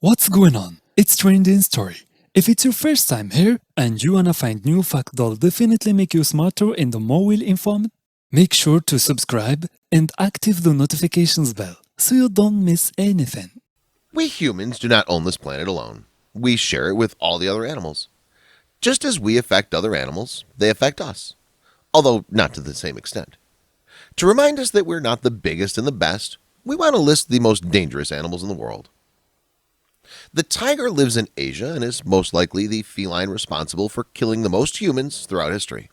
What's going on? It's Trending Story. If it's your first time here and you wanna find new fact that'll definitely make you smarter and more well informed, make sure to subscribe and active the notifications bell so you don't miss anything. We humans do not own this planet alone. We share it with all the other animals. Just as we affect other animals, they affect us, although not to the same extent. To remind us that we're not the biggest and the best, we want to list the most dangerous animals in the world. The tiger lives in Asia and is most likely the feline responsible for killing the most humans throughout history.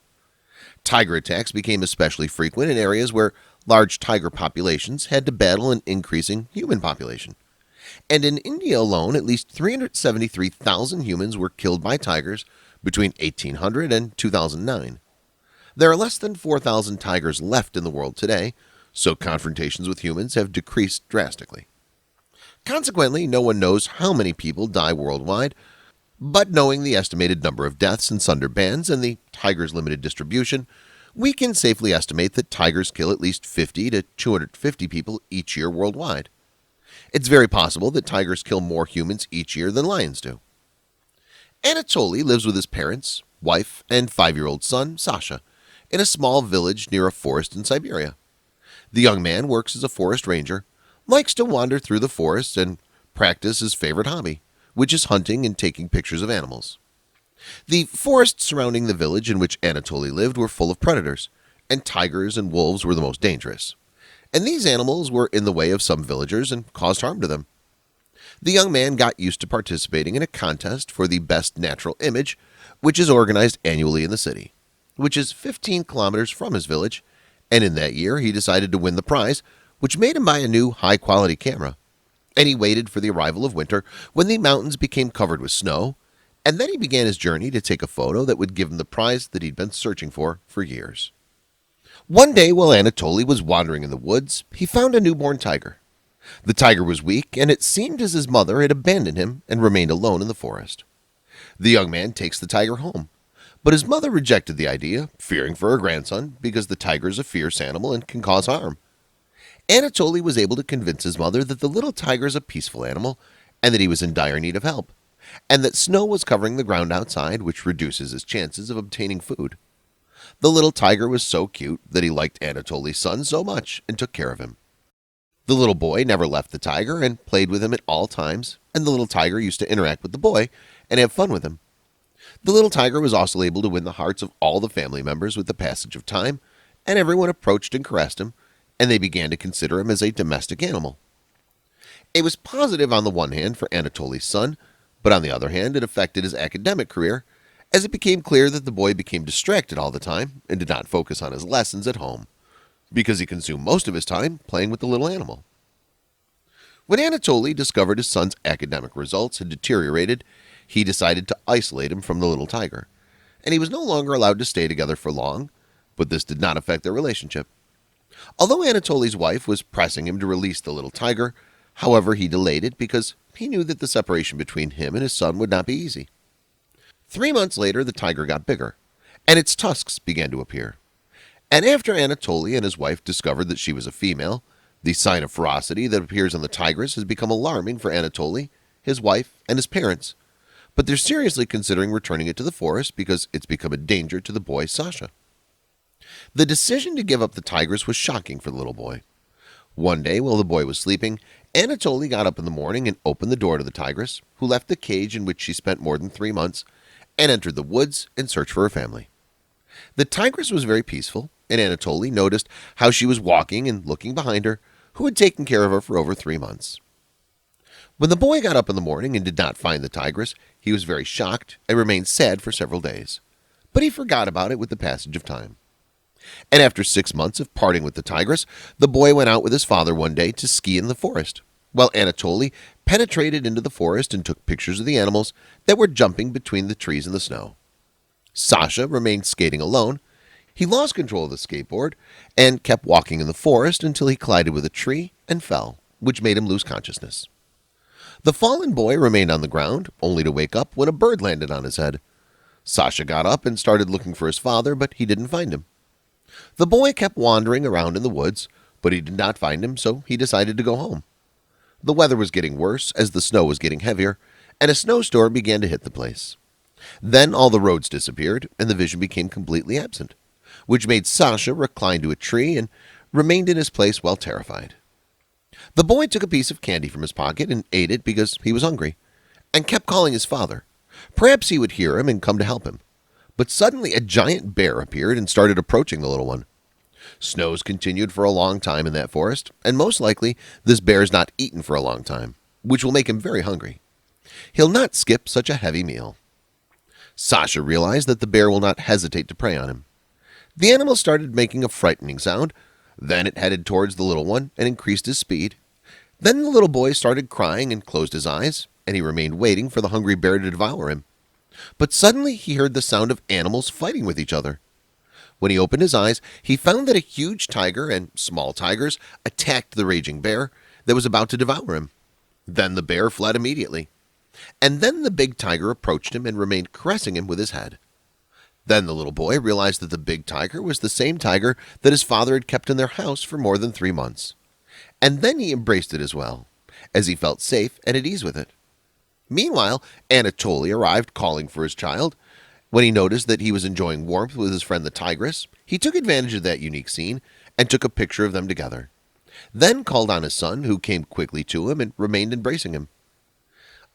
Tiger attacks became especially frequent in areas where large tiger populations had to battle an increasing human population. And in India alone, at least 373,000 humans were killed by tigers between 1800 and 2009. There are less than 4,000 tigers left in the world today, so confrontations with humans have decreased drastically. Consequently, no one knows how many people die worldwide, but knowing the estimated number of deaths in Sundarbans and the tiger's limited distribution, we can safely estimate that tigers kill at least 50 to 250 people each year worldwide. It's very possible that tigers kill more humans each year than lions do. Anatoly lives with his parents, wife, and 5-year-old son, Sasha, in a small village near a forest in Siberia. The young man works as a forest ranger, likes to wander through the forest, and practice his favorite hobby, which is hunting and taking pictures of animals. The forests surrounding the village in which Anatoly lived were full of predators, and tigers and wolves were the most dangerous. And these animals were in the way of some villagers and caused harm to them. The young man got used to participating in a contest for the best natural image, which is organized annually in the city, which is 15 kilometers from his village, and in that year he decided to win the prize, which made him buy a new high-quality camera. And he waited for the arrival of winter when the mountains became covered with snow, and then he began his journey to take a photo that would give him the prize that he'd been searching for years. One day while Anatoly was wandering in the woods, he found a newborn tiger. The tiger was weak, and it seemed as his mother had abandoned him and remained alone in the forest. The young man takes the tiger home, but his mother rejected the idea, fearing for her grandson because the tiger is a fierce animal and can cause harm. Anatoly was able to convince his mother that the little tiger is a peaceful animal and that he was in dire need of help, and that snow was covering the ground outside, which reduces his chances of obtaining food. The little tiger was so cute that he liked Anatoly's son so much and took care of him. The little boy never left the tiger and played with him at all times, and the little tiger used to interact with the boy and have fun with him. The little tiger was also able to win the hearts of all the family members with the passage of time, and everyone approached and caressed him, and they began to consider him as a domestic animal. It was positive on the one hand for Anatoly's son, but on the other hand it affected his academic career, as it became clear that the boy became distracted all the time and did not focus on his lessons at home, because he consumed most of his time playing with the little animal. When Anatoly discovered his son's academic results had deteriorated, he decided to isolate him from the little tiger, and he was no longer allowed to stay together for long, but this did not affect their relationship. Although Anatoly's wife was pressing him to release the little tiger, however, he delayed it because he knew that the separation between him and his son would not be easy. 3 months later, the tiger got bigger, and its tusks began to appear. And after Anatoly and his wife discovered that she was a female, the sign of ferocity that appears on the tigress has become alarming for Anatoly, his wife, and his parents. But they're seriously considering returning it to the forest because it's become a danger to the boy Sasha. The decision to give up the tigress was shocking for the little boy. One day while the boy was sleeping, Anatoly got up in the morning and opened the door to the tigress, who left the cage in which she spent more than 3 months, and entered the woods in search for her family. The tigress was very peaceful, and Anatoly noticed how she was walking and looking behind her, who had taken care of her for over 3 months. When the boy got up in the morning and did not find the tigress, he was very shocked and remained sad for several days. But he forgot about it with the passage of time. And after 6 months of parting with the tigress, the boy went out with his father one day to ski in the forest, while Anatoly penetrated into the forest and took pictures of the animals that were jumping between the trees and the snow. Sasha remained skating alone. He lost control of the skateboard and kept walking in the forest until he collided with a tree and fell, which made him lose consciousness. The fallen boy remained on the ground, only to wake up when a bird landed on his head. Sasha got up and started looking for his father, but he didn't find him. The boy kept wandering around in the woods, but he did not find him, so he decided to go home. The weather was getting worse as the snow was getting heavier, and a snowstorm began to hit the place. Then all the roads disappeared, and the vision became completely absent, which made Sasha recline to a tree and remained in his place while terrified. The boy took a piece of candy from his pocket and ate it because he was hungry, and kept calling his father. Perhaps he would hear him and come to help him. But suddenly a giant bear appeared and started approaching the little one. Snows continued for a long time in that forest, and most likely this bear is not eaten for a long time, which will make him very hungry. He'll not skip such a heavy meal. Sasha realized that the bear will not hesitate to prey on him. The animal started making a frightening sound. Then it headed towards the little one and increased his speed. Then the little boy started crying and closed his eyes, and he remained waiting for the hungry bear to devour him. But suddenly he heard the sound of animals fighting with each other. When he opened his eyes, he found that a huge tiger and small tigers attacked the raging bear that was about to devour him. Then the bear fled immediately. And then the big tiger approached him and remained caressing him with his head. Then the little boy realized that the big tiger was the same tiger that his father had kept in their house for more than 3 months. And then he embraced it as well, as he felt safe and at ease with it. Meanwhile, Anatoly arrived calling for his child. When he noticed that he was enjoying warmth with his friend the tigress, he took advantage of that unique scene and took a picture of them together. Then called on his son, who came quickly to him and remained embracing him.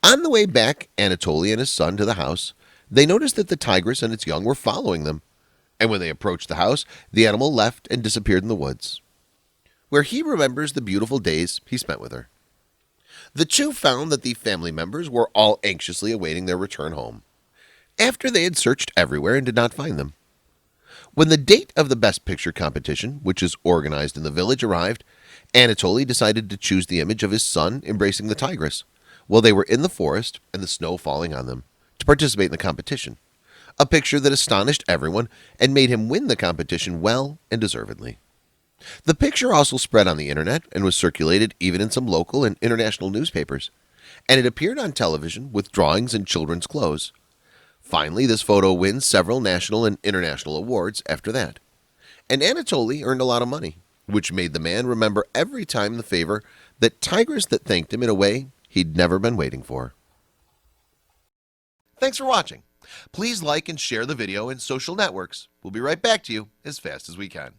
On the way back, Anatoly and his son to the house, they noticed that the tigress and its young were following them. And when they approached the house, the animal left and disappeared in the woods, where he remembers the beautiful days he spent with her. The two found that the family members were all anxiously awaiting their return home, after they had searched everywhere and did not find them. When the date of the Best Picture competition, which is organized in the village, arrived, Anatoly decided to choose the image of his son embracing the tigress while they were in the forest and the snow falling on them to participate in the competition, a picture that astonished everyone and made him win the competition well and deservedly. The picture also spread on the internet and was circulated even in some local and international newspapers, and it appeared on television with drawings in children's clothes. Finally, this photo wins several national and international awards after that, and Anatoly earned a lot of money, which made the man remember every time the favor that tigress that thanked him in a way he'd never been waiting for. Thanks for watching. Please like and share the video in social networks. We'll be right back to you as fast as we can.